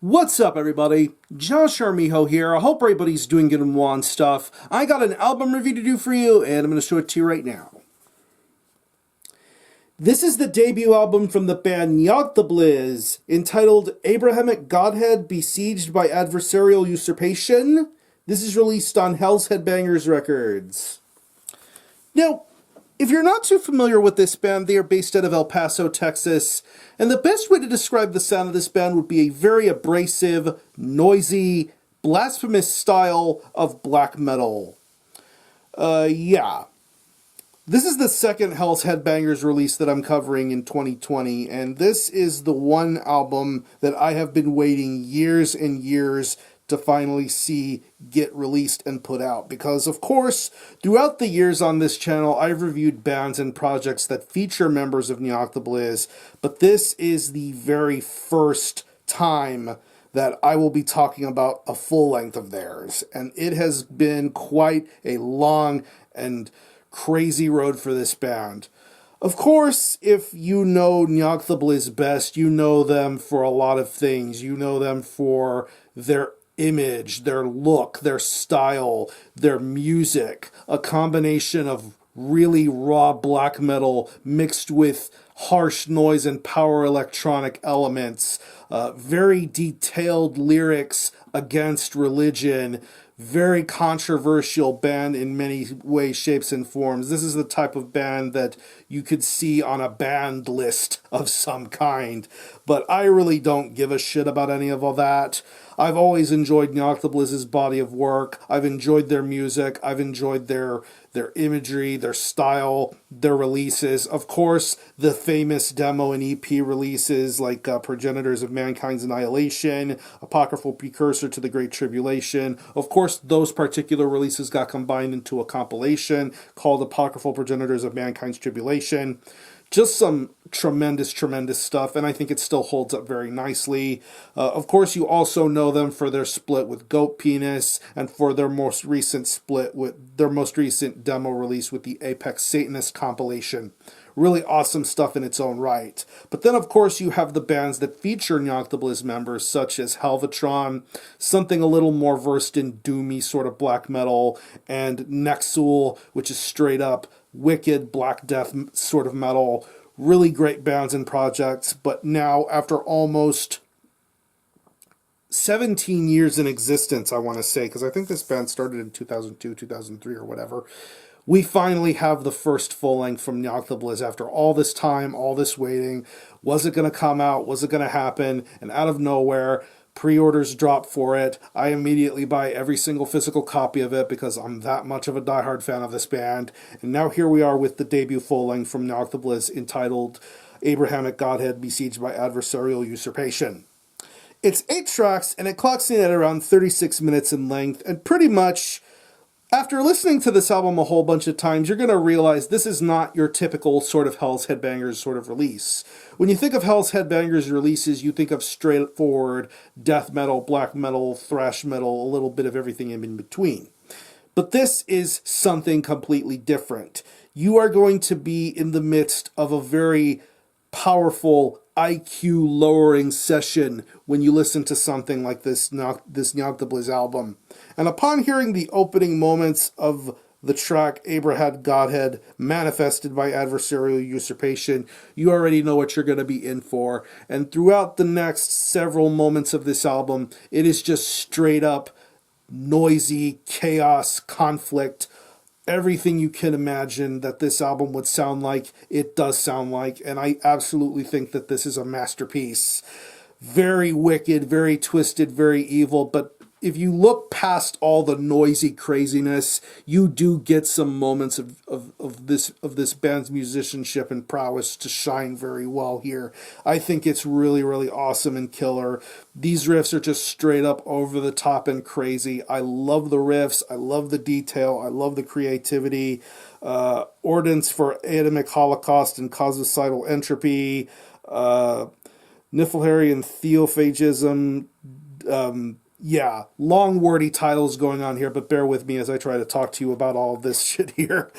What's up, everybody? Josh Armijo here. I hope everybody's doing good and well stuff. I got an album review to do for you, and I'm going to show it to you right now. This is the debut album from the band Nyogthaeblisz, entitled Abrahamic Godhead Besieged by Adversarial Usurpation. This is released on Hells Headbangers Records. Now, if you're not too familiar with this band, they are based out of El Paso, Texas, and the best way to describe the sound of this band would be a very abrasive, noisy, blasphemous style of black metal. Yeah. This is the second Hells Headbangers release that I'm covering in 2020, and this is the one album that I have been waiting years and years to finally see get released and put out. Because, of course, throughout the years on this channel, I've reviewed bands and projects that feature members of Nyogthaeblisz, but this is the very first time that I will be talking about a full length of theirs. And it has been quite a long and crazy road for this band. Of course, if you know Nyogthaeblisz best, you know them for a lot of things. You know them for their image, their look, their style, their music, a combination of really raw black metal mixed with harsh noise and power electronic elements, very detailed lyrics against religion, very controversial band in many ways, shapes, and forms. This is the type of band that you could see on a band list of some kind. But I really don't give a shit about any of all that. I've always enjoyed Nyogthaebliz's body of work. I've enjoyed their music. I've enjoyed their imagery, their style, their releases. Of course, the famous demo and EP releases like Progenitors of Mankind's Annihilation, Apocryphal Precursor to the Great Tribulation. Of course, those particular releases got combined into a compilation called Apocryphal Progenitors of Mankind's Tribulation. Just some tremendous stuff, and I think it still holds up very nicely. Of course, you also know them for their split with Goat Penis, and for their most recent split with their most recent demo release with the Apex Satanist compilation. Really awesome stuff in its own right. But then, of course, you have the bands that feature Nyogthaeblisz members, such as Helvetron, something a little more versed in doomy sort of black metal, and Nexul, which is straight up wicked Black Death sort of metal. Really great bands and projects, but now after almost 17 years in existence, I want to say, because I think this band started in 2002, 2003 or whatever, we finally have the first full length from Nyogthaeblisz after all this time, all this waiting. Was it going to come out? Was it going to happen? And out of nowhere, pre-orders drop for it. I immediately buy every single physical copy of it because I'm that much of a diehard fan of this band. And now here we are with the debut full-length from Nyogthaeblisz entitled Abrahamic Godhead Besieged by Adversarial Usurpation. It's 8 tracks, and it clocks in at around 36 minutes in length, and pretty much after listening to this album a whole bunch of times, you're going to realize this is not your typical sort of Hells Headbangers sort of release. When you think of Hells Headbangers releases, you think of straightforward death metal, black metal, thrash metal, a little bit of everything in between. But this is something completely different. You are going to be in the midst of a very powerful IQ lowering session when you listen to something like this Nyogthaeblisz album. And upon hearing the opening moments of the track Abrahamic Godhead manifested by Adversarial Usurpation, you already know what you're going to be in for. And throughout the next several moments of this album, it is just straight up noisy chaos, conflict, everything you can imagine that this album would sound like, it does sound like, and I absolutely think that this is a masterpiece. Very wicked, very twisted, very evil, but if you look past all the noisy craziness, you do get some moments of this band's musicianship and prowess to shine very well here. I think it's really, really awesome and killer. These riffs are just straight up over the top and crazy. I love the riffs. I love the detail. I love the creativity. Ordinance for Adamic Holocaust and Cosmicidal Entropy. Niflharian Theophagism. Yeah, long wordy titles going on here, but bear with me as I try to talk to you about all of this shit here.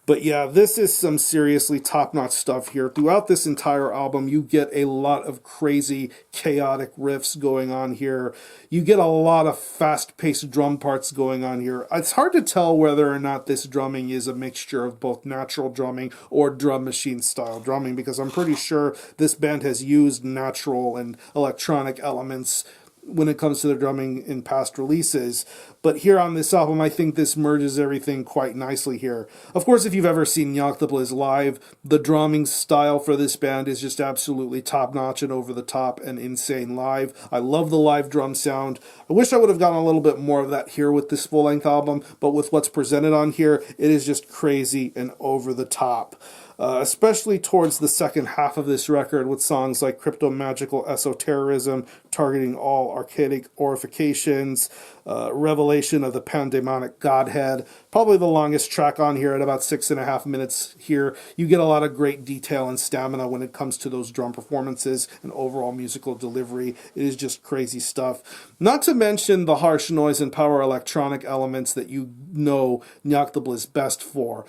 But yeah, this is some seriously top-notch stuff here. Throughout this entire album, you get a lot of crazy, chaotic riffs going on here. You get a lot of fast-paced drum parts going on here. It's hard to tell whether or not this drumming is a mixture of both natural drumming or drum machine style drumming, because I'm pretty sure this band has used natural and electronic elements when it comes to the drumming in past releases. But here on this album, I think this merges everything quite nicely here. Of course, if you've ever seen Nyogthaeblisz live, the drumming style for this band is just absolutely top-notch and over-the-top and insane live. I love the live drum sound. I wish I would have gotten a little bit more of that here with this full-length album, but with what's presented on here, it is just crazy and over-the-top. Especially towards the second half of this record with songs like Crypto-Magical Esotericism, targeting all archaic orifications, Revelation of the Pandemonic Godhead, probably the longest track on here at about 6.5 minutes here. You get a lot of great detail and stamina when it comes to those drum performances and overall musical delivery. It is just crazy stuff. Not to mention the harsh noise and power electronic elements that you know Nyogthaeblisz is best for.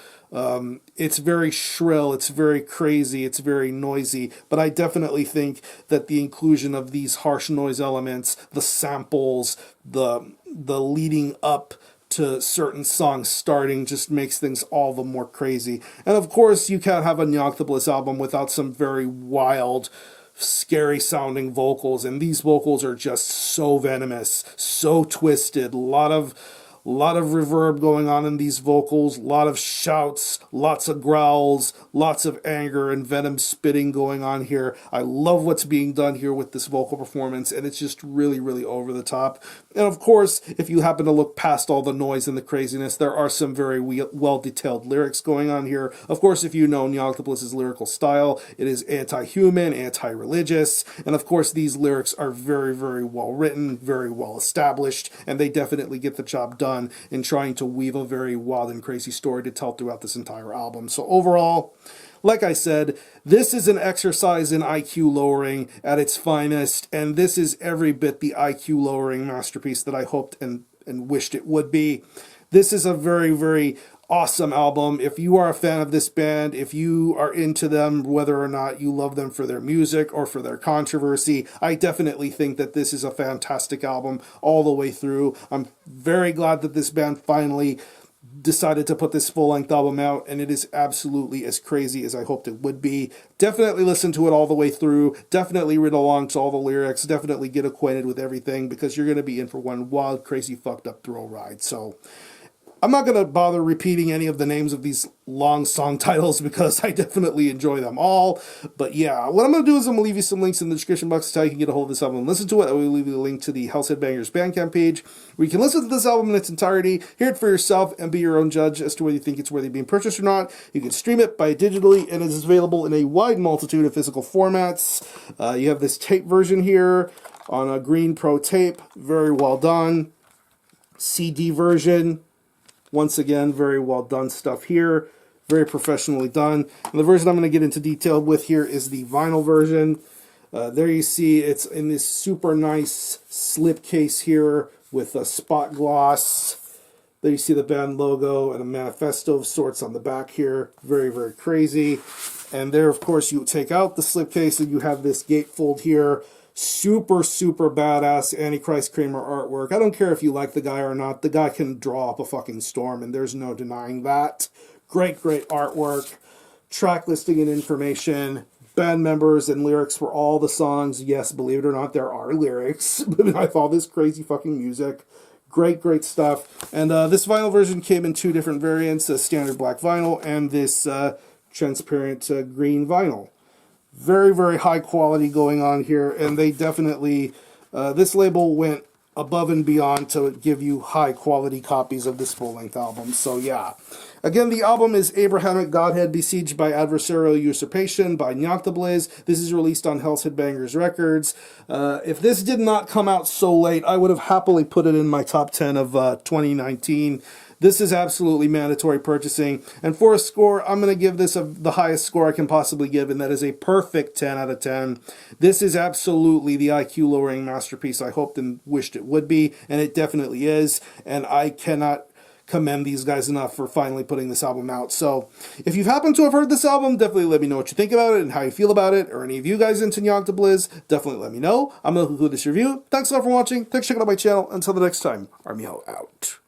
It's very shrill, it's very crazy, it's very noisy, but I definitely think that the inclusion of these harsh noise elements, the samples, the leading up to certain songs starting just makes things all the more crazy. And of course, you can't have a Nyogthaeblisz album without some very wild, scary sounding vocals, and these vocals are just so venomous, so twisted, a lot of reverb going on in these vocals, a lot of shouts, lots of growls, lots of anger and venom spitting going on here. I love what's being done here with this vocal performance, and it's just really, really over the top. And of course, if you happen to look past all the noise and the craziness, there are some very well-detailed lyrics going on here. Of course, if you know Nyogthaeblish's lyrical style, it is anti-human, anti-religious, and of course, these lyrics are very, very well written, very well established, and they definitely get the job done in trying to weave a very wild and crazy story to tell throughout this entire album. So overall, like I said, this is an exercise in IQ lowering at its finest, and this is every bit the IQ lowering masterpiece that I hoped and wished it would be. This is a very, very awesome album. If you are a fan of this band, if you are into them, whether or not you love them for their music or for their controversy, I definitely think that this is a fantastic album all the way through. I'm very glad that this band finally decided to put this full-length album out, and it is absolutely as crazy as I hoped it would be. Definitely listen to it all the way through. Definitely read along to all the lyrics. Definitely get acquainted with everything, because you're going to be in for one wild, crazy, fucked up thrill ride. So I'm not going to bother repeating any of the names of these long song titles because I definitely enjoy them all. But yeah, what I'm going to do is I'm going to leave you some links in the description box to how you can get a hold of this album and listen to it. I will leave you a link to the Hells Headbangers Bandcamp page where you can listen to this album in its entirety, hear it for yourself, and be your own judge as to whether you think it's worthy of being purchased or not. You can stream it by digitally, and it is available in a wide multitude of physical formats. You have this tape version here on a green pro tape. Very well done. CD version. Once again, very well done stuff here. Very professionally done. And the version I'm going to get into detail with here is the vinyl version. There you see it's in this super nice slipcase here with a spot gloss. There you see the band logo and a manifesto of sorts on the back here. Very, very crazy. And there, of course, you take out the slipcase and you have this gatefold here. Super, super badass Antichrist Kramer artwork. I don't care if you like the guy or not. The guy can draw up a fucking storm, and there's no denying that. Great, great artwork. Track listing and information. Band members and lyrics for all the songs. Yes, believe it or not, there are lyrics. I all this crazy fucking music. Great, great stuff. And this vinyl version came in two different variants, a standard black vinyl and this transparent green vinyl. Very, very high quality going on here, and they definitely, this label went above and beyond to give you high quality copies of this full-length album. So yeah. Again, the album is Abrahamic Godhead Besieged by Adversarial Usurpation by Nyogthaeblisz. This is released on Hells Headbangers Records. If this did not come out so late, I would have happily put it in my top 10 of 2019. This is absolutely mandatory purchasing. And for a score, I'm going to give this the highest score I can possibly give, and that is a perfect 10 out of 10. This is absolutely the IQ-lowering masterpiece I hoped and wished it would be, and it definitely is. And I cannot commend these guys enough for finally putting this album out. So if you've happened to have heard this album, definitely let me know what you think about it and how you feel about it, or any of you guys into Nyogthaeblisz, definitely let me know. I'm going to conclude this review. Thanks a lot for watching. Thanks for checking out my channel. Until the next time, Army out.